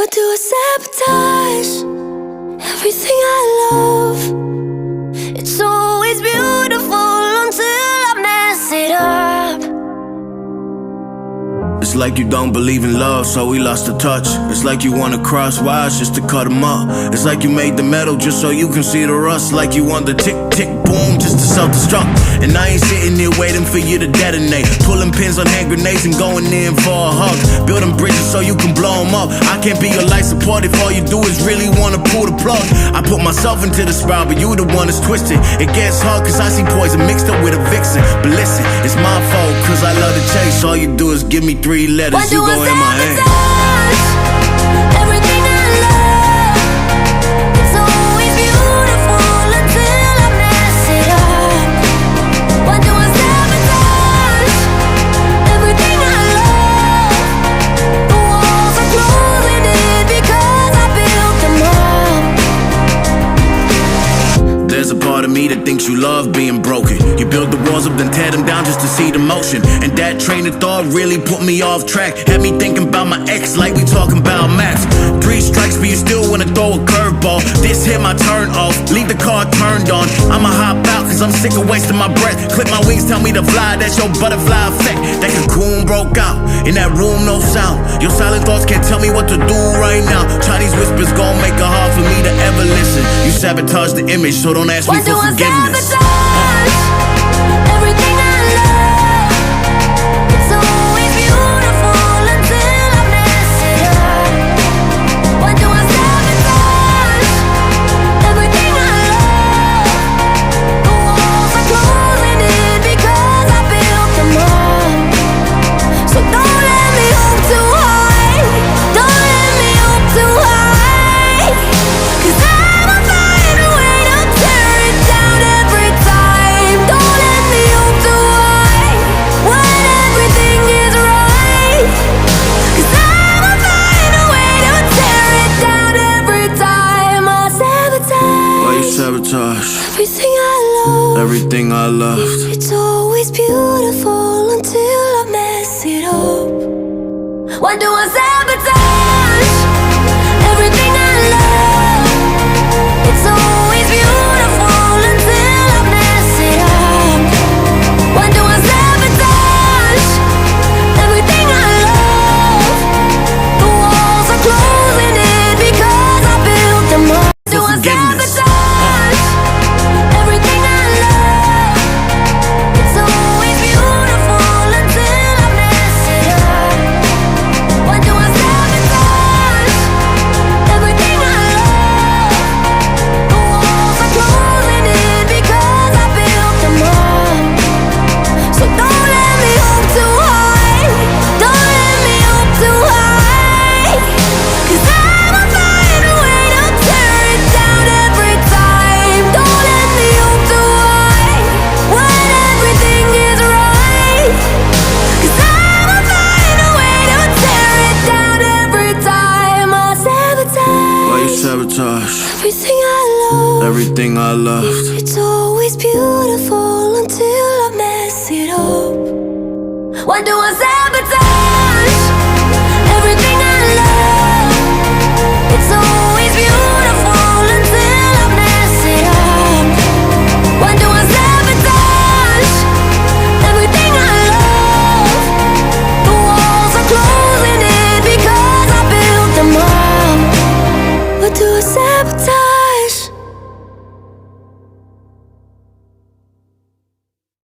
Or do I sabotage everything I love? It's always beautiful until I mess it up. It's like you don't believe in love, so we lost the touch. It's like you wanna cross wires just to cut them up. It's like you made the metal just so you can see the rust. Like you want the tick, tick, boom just to self-destruct. And I ain't sitting here waiting for you to detonate, pulling pins on hand grenades and going in for a hug. Building bridges so you can blow them up. I can't be your life support if all you do is really wanna pull the plug. I put myself into the spiral, but you the one that's twisted. It gets hard cause I see poison mixed up with a vixen. But listen, it's my fault cause I love to chase. All you do is give me 3 letters, you go in my hand. Everything I love, it's always beautiful until I mess it up. Why do I sabotage everything I love? The walls are closing in because I built them up. There's a part of me that thinks you love being broken. You build the walls up, then tear them down just to see the motion. And that train of thought really put me off track. Had me thinking about my ex like we talking about maps. 3 strikes, but you still wanna throw a curveball. This hit my turn off, leave the car turned on. I'ma hop out cause I'm sick of wasting my breath. Clip my wings, tell me to fly, that's your butterfly effect. That cocoon broke out, in that room no sound. Your silent thoughts can't tell me what to do right now. Chinese whispers gon' make it hard for me to ever listen. You sabotage the image, so don't ask me for forgiveness. Everything I love, it's always beautiful until I mess it up. Why do I sabotage everything I love? The walls are closing in because I built them up. So don't let me hope too high. Don't let me hope too high. Cause I'ma find a way to tear it down every time. Don't let me hope too high when everything is right. Cause I'ma find a way to tear it down every time. I sabotage. Why you sabotage Everything I love, everything I loved? it's always beautiful until I mess it up. Why do I sabotage everything I love? It's always beautiful until I mess it up. Why do I sabotage everything I love? The walls are closing in because I built them up. Do I sabotage everything I love? It's always beautiful until I mess it up. Why do I sabotage everything I love? The walls are closing in because I built them up. So don't let me hope too high. Don't let me hope too high. Cause I'ma find a way to tear it down every time. Don't let me hope too high when everything is right. Cause I'ma find a way to tear it down every time. I sabotage Why you sabotage everything I love? everything I loved? It's always beautiful until I mess it up. Why do I sabotage